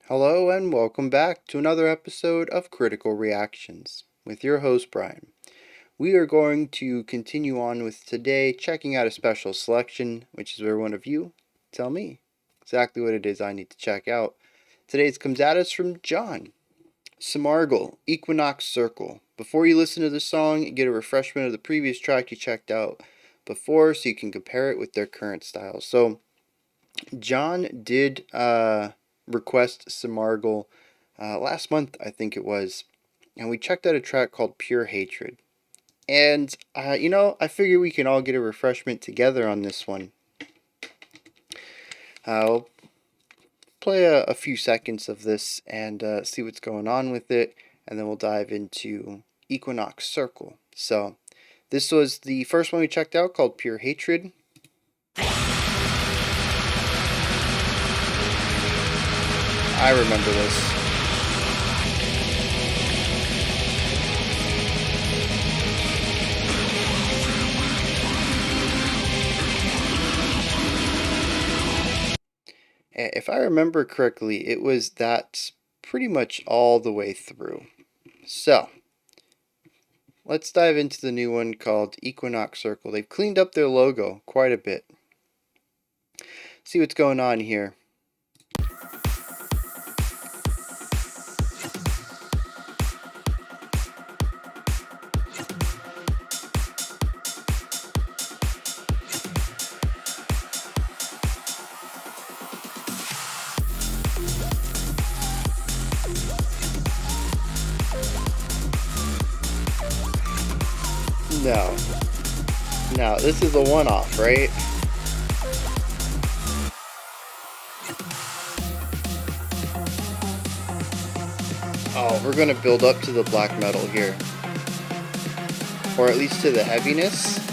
Hello and welcome back to another episode of Critical Reactions with your host Bryan. We are going to continue on with today checking out a special selection, which is where one of you tell me exactly what it is I need to check out. Today's comes at us from John. Semargl, Equinox Circle. Before you listen to the song, get a refreshment of the previous track you checked out before so you can compare it with their current style. So John did request Semargl last month, I think it was, and we checked out a track called Pure Hatred. And, I figure we can all get a refreshment together on this one. I'll play a few seconds of this and see what's going on with it, and then we'll dive into Equinox Circle. So, this was the first one we checked out called Pure Hatred. I remember this. If I remember correctly, it was that pretty much all the way through. So, let's dive into the new one called Equinox Circle. They've cleaned up their logo quite a bit. See what's going on here. No. No, this is a one-off, right? Oh, we're gonna build up to the black metal here. Or at least to the heaviness.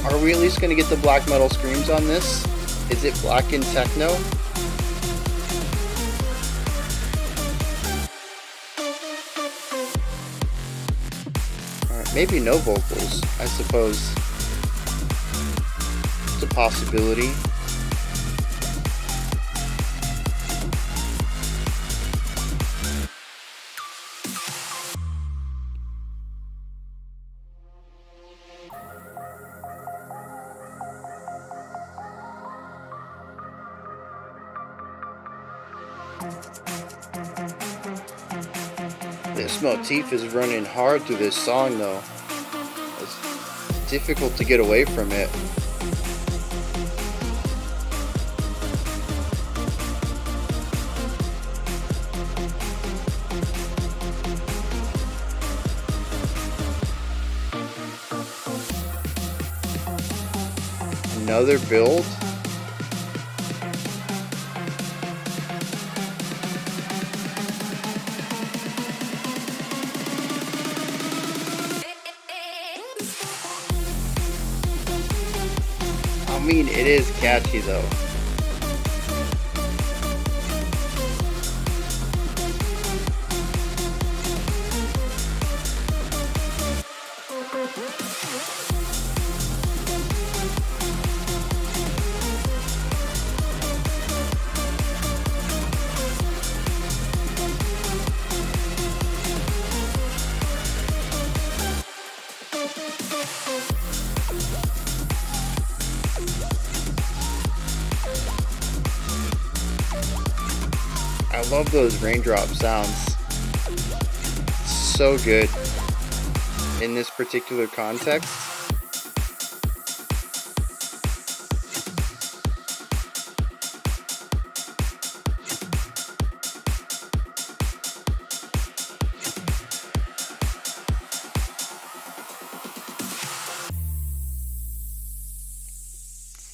Are we at least going to get the black metal screams on this? Is it black and techno? Alright, maybe no vocals, I suppose. It's a possibility. This motif is running hard through this song though. It's difficult to get away from it. Another build? I mean, it is catchy though. I love those raindrop sounds. So good in this particular context.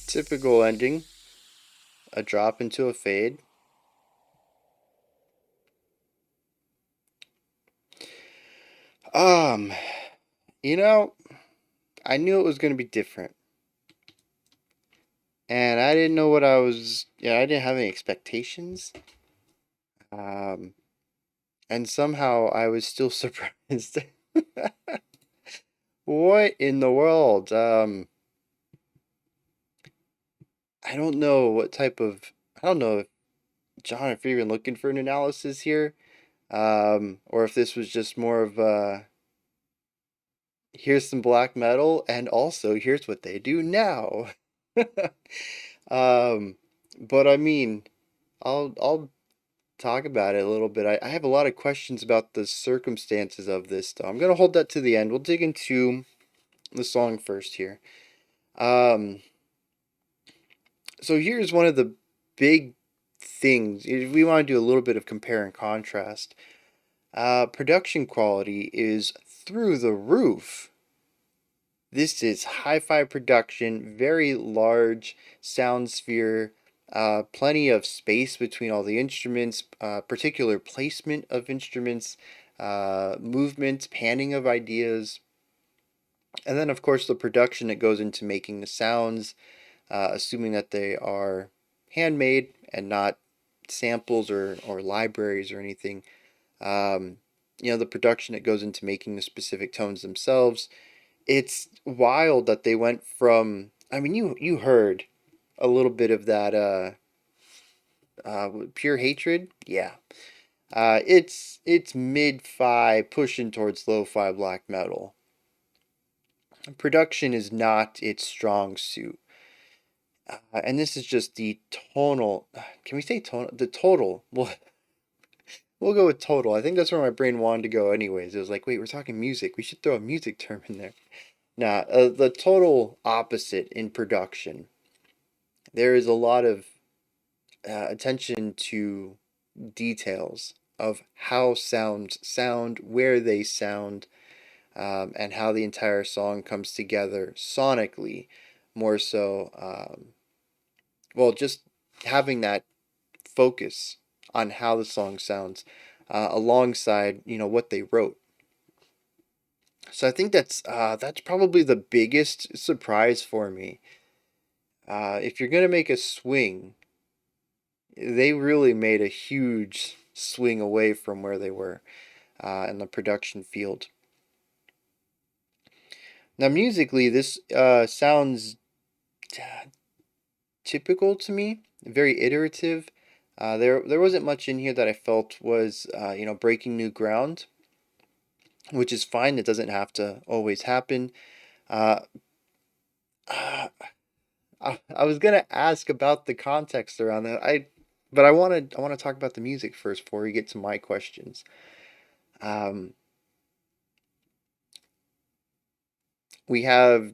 Typical ending. A drop into a fade. Um, you know, I knew it was going to be different. And I didn't know what I was, I didn't have any expectations. Um, and somehow I was still surprised. What in the world? I don't know what type of, I don't know if, John, if you're even looking for an analysis here, or if this was just more of here's some black metal, and also here's what they do now. Um, but I mean, I'll talk about it a little bit. I have a lot of questions about the circumstances of this, though. I'm gonna hold that to the end. We'll dig into the song first here. Um, so here's one of the big things. If we want to do a little bit of compare and contrast, production quality is through the roof. This is hi-fi production, very large sound sphere, plenty of space between all the instruments, particular placement of instruments, movement, panning of ideas, and then of course the production that goes into making the sounds, assuming that they are handmade and not samples or libraries or anything. Um, the production that goes into making the specific tones themselves. It's wild that they went from. I mean, you heard a little bit of that pure hatred. Yeah. It's mid-fi pushing towards lo-fi black metal. Production is not its strong suit. And this is just the tonal. Can we say tonal? The total. We'll go with total. I think that's where my brain wanted to go, anyways. It was like, wait, we're talking music. We should throw a music term in there. Nah, the total opposite in production. There is a lot of attention to details of how sounds sound, where they sound, and how the entire song comes together sonically, more so. Well, just having that focus on how the song sounds, alongside what they wrote. So I think that's probably the biggest surprise for me. If you're gonna make a swing, they really made a huge swing away from where they were in the production field. Now, musically, this sounds typical to me, very iterative. There wasn't much in here that I felt was breaking new ground, which is fine. It doesn't have to always happen. Uh, I was gonna ask about the context around that. But I want to talk about the music first before we get to my questions. Um, we have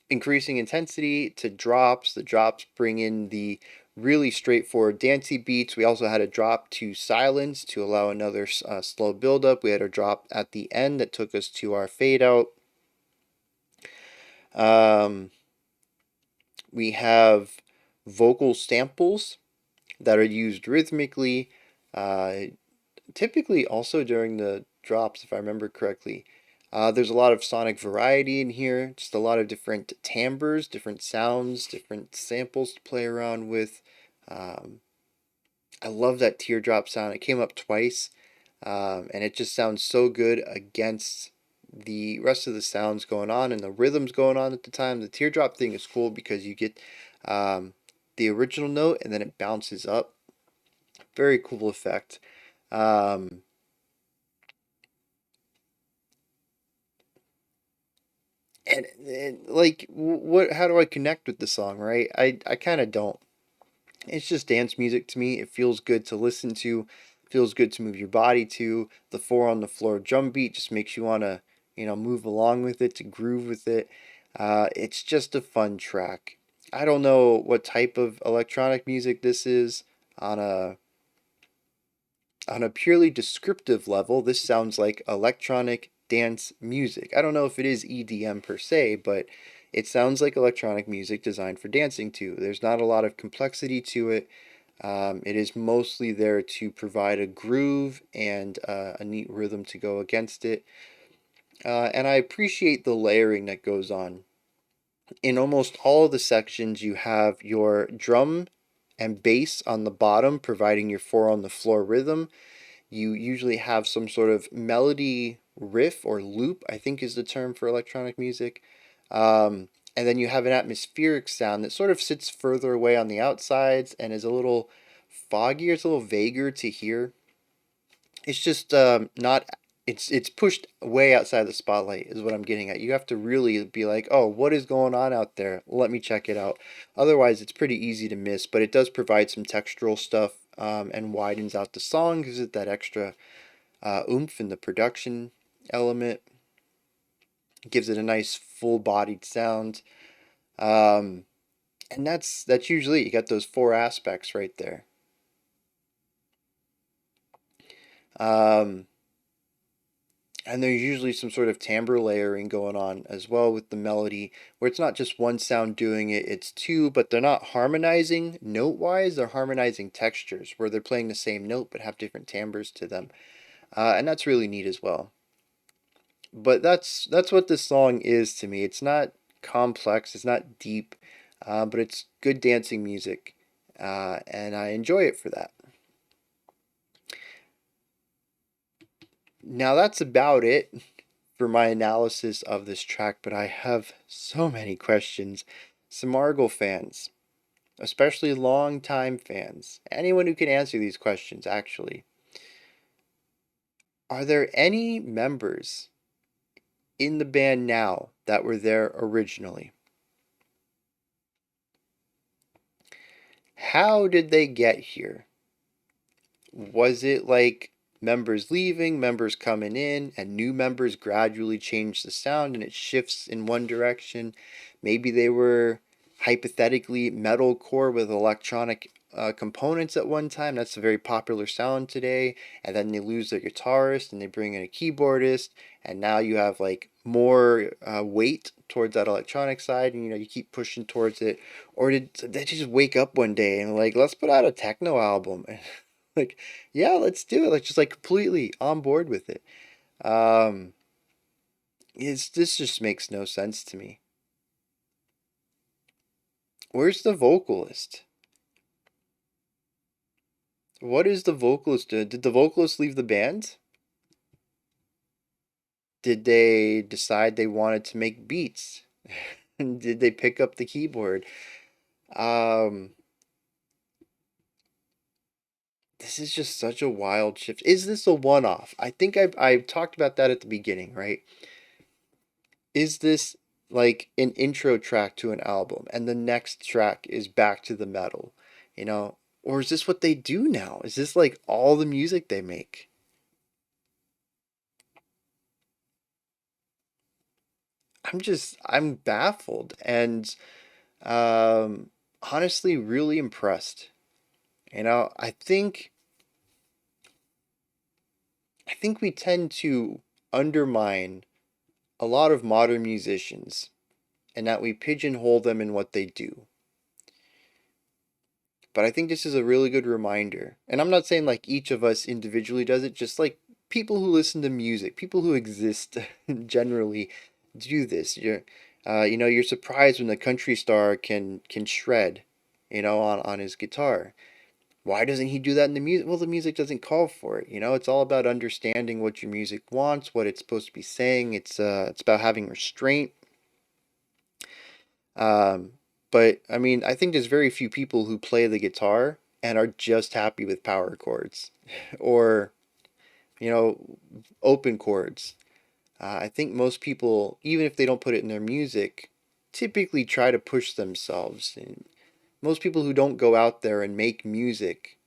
increasing intensity to drops. The drops bring in the really straightforward dancey beats. We also had a drop to silence to allow another slow build up. We had a drop at the end that took us to our fade out. Um, we have vocal samples that are used rhythmically, uh, typically also during the drops, if I remember correctly. There's a lot of sonic variety in here, just a lot of different timbres, different sounds, different samples to play around with. Um, I love that teardrop sound. It came up twice, and it just sounds so good against the rest of the sounds going on and the rhythms going on at the time. The teardrop thing is cool because you get um, the original note and then it bounces up. Very cool effect. Um, and like what how do I connect with the song, right? I kind of don't. It's just dance music to me. It feels good to listen to, feels good to move your body to. The four on the floor drum beat just makes you want to move along with it, to groove with it. It's just a fun track. I don't know what type of electronic music this is. On a on a purely descriptive level, this sounds like electronic dance music. I don't know if it is EDM per se, but it sounds like electronic music designed for dancing to. There's not a lot of complexity to it. It is mostly there to provide a groove and a neat rhythm to go against it. And I appreciate the layering that goes on. In almost all of the sections, you have your drum and bass on the bottom, providing your four on the floor rhythm. You usually have some sort of melody riff or loop, I think is the term for electronic music. And then you have an atmospheric sound that sort of sits further away on the outsides and is a little foggier, it's a little vaguer to hear. It's just not. It's pushed way outside the spotlight is what I'm getting at. You have to really be like, oh, what is going on out there? Let me check it out. Otherwise, it's pretty easy to miss. But it does provide some textural stuff and widens out the song, gives it that extra oomph in the production element. Gives it a nice full-bodied sound. Um, and that's usually it. You got those four aspects right there. Um, And there's usually some sort of timbre layering going on as well with the melody, where it's not just one sound doing it, it's two, but they're not harmonizing note wise, they're harmonizing textures, where they're playing the same note but have different timbres to them. And that's really neat as well. But that's what this song is to me. It's not complex, it's not deep, but it's good dancing music, and I enjoy it for that. Now that's about it for my analysis of this track, but I have so many questions. Semargl fans, especially long-time fans, anyone who can answer these questions actually, are there any members in the band now that were there originally? How did they get here? Was it like members leaving, members coming in, and new members gradually change the sound and it shifts in one direction? Maybe they were hypothetically metalcore with electronic components at one time. That's a very popular sound today. And then they lose their guitarist and they bring in a keyboardist. And now you have like more weight towards that electronic side, and you keep pushing towards it. Or did they just wake up one day and like, let's put out a techno album? Like, yeah, let's do it. Like, just like completely on board with it. Um, this just makes no sense to me. Where's the vocalist? What is the vocalist doing? Did the vocalist leave the band? Did they decide they wanted to make beats? Did they pick up the keyboard? Um, this is just such a wild shift. Is this a one-off? I think I talked about that at the beginning, right? Is this like an intro track to an album and the next track is back to the metal, you know? Or is this what they do now? Is this like all the music they make? I'm baffled and um honestly really impressed. I think we tend to undermine a lot of modern musicians and that we pigeonhole them in what they do. But I think this is a really good reminder. And I'm not saying like each of us individually does it, just like people who listen to music, people who exist generally do this. You're surprised when the country star can shred, on his guitar. Why doesn't he do that in the music? Well, the music doesn't call for it. It's all about understanding what your music wants, what it's supposed to be saying. It's about having restraint. Um, but I mean, I think there's very few people who play the guitar and are just happy with power chords or, you know, open chords. I think most people, even if they don't put it in their music, typically try to push themselves. And most people who don't go out there and make music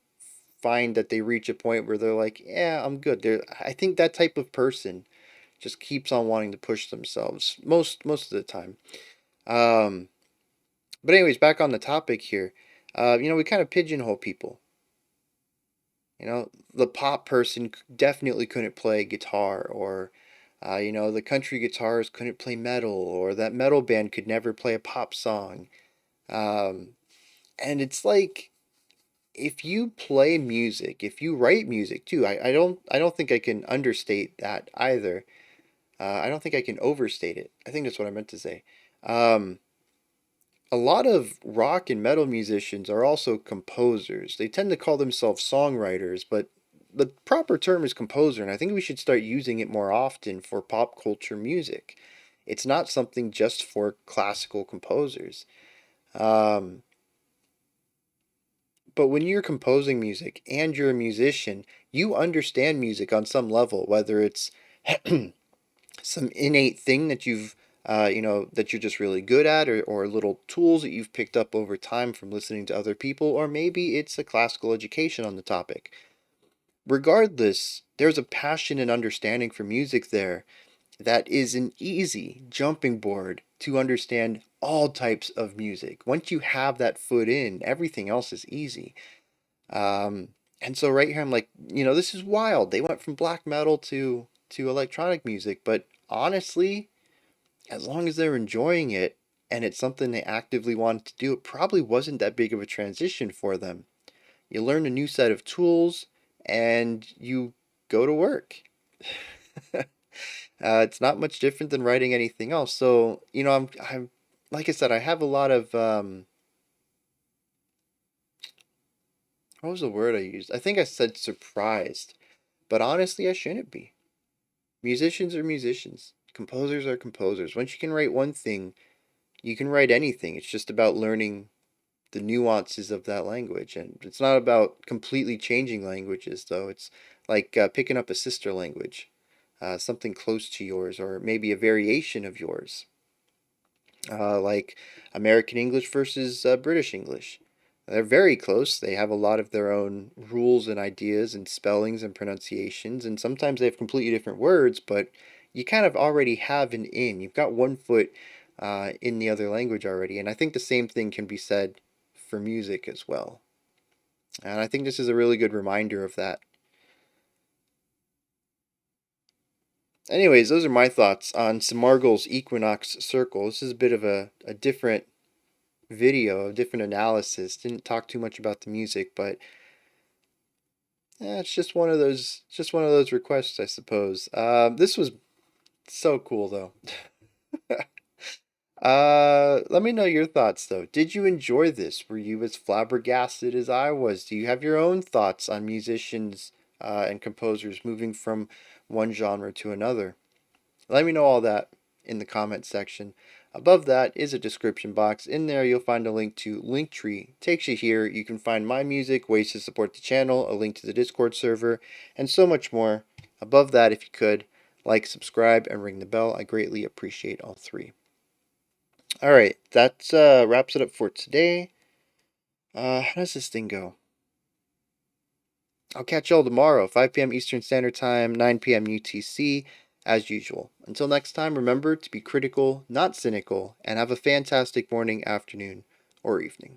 find that they reach a point where they're like, "Yeah, I'm good." I think that type of person just keeps on wanting to push themselves most of the time. Um, But anyways, back on the topic here. We kind of pigeonhole people. The pop person definitely couldn't play guitar, or the country guitarist couldn't play metal, or that metal band could never play a pop song. Um, and it's like if you play music, if you write music too, I don't think I can understate that either. I don't think I can overstate it. I think that's what I meant to say. Um, a lot of rock and metal musicians are also composers. They tend to call themselves songwriters, but the proper term is composer, and I think we should start using it more often for pop culture music. It's not something just for classical composers. Um, but when you're composing music and you're a musician, you understand music on some level, whether it's some innate thing that that you're just really good at, or little tools that you've picked up over time from listening to other people, or maybe it's a classical education on the topic. Regardless, there's a passion and understanding for music there that is an easy jumping board to understand all types of music. Once you have that foot in, everything else is easy. Um, and so right here, I'm like, this is wild. They went from black metal to electronic music, but honestly, as long as they're enjoying it and it's something they actively wanted to do, it probably wasn't that big of a transition for them. You learn a new set of tools and you go to work. It's not much different than writing anything else. So, I'm like I said, I have a lot of what was the word I used? I think I said surprised, but honestly, I shouldn't be. Musicians are musicians. Composers are composers. Once you can write one thing, you can write anything. It's just about learning the nuances of that language. And it's not about completely changing languages, though. It's like picking up a sister language, something close to yours, or maybe a variation of yours, like American English versus British English. They're very close. They have a lot of their own rules and ideas and spellings and pronunciations, and sometimes they have completely different words, but you kind of already have an in. You've got one foot in the other language already, and I think the same thing can be said for music as well. And I think this is a really good reminder of that. Anyways, those are my thoughts on Semargl's Equinox Circle. This is a bit of a different video, a different analysis. Didn't talk too much about the music, but it's just one of those requests, I suppose. This was so cool, though. Let me know your thoughts, though. Did you enjoy this? Were you as flabbergasted as I was? Do you have your own thoughts on musicians and composers moving from one genre to another? Let me know all that in the comment section. Above that is a description box. In there, you'll find a link to Linktree. Takes you here. You can find my music, ways to support the channel, a link to the Discord server, and so much more. Above that, if you could, like, subscribe, and ring the bell. I greatly appreciate all three. All right, that wraps it up for today. How does this thing go? I'll catch y'all tomorrow, 5 p.m. Eastern Standard Time, 9 p.m. UTC, as usual. Until next time, remember to be critical, not cynical, and have a fantastic morning, afternoon, or evening.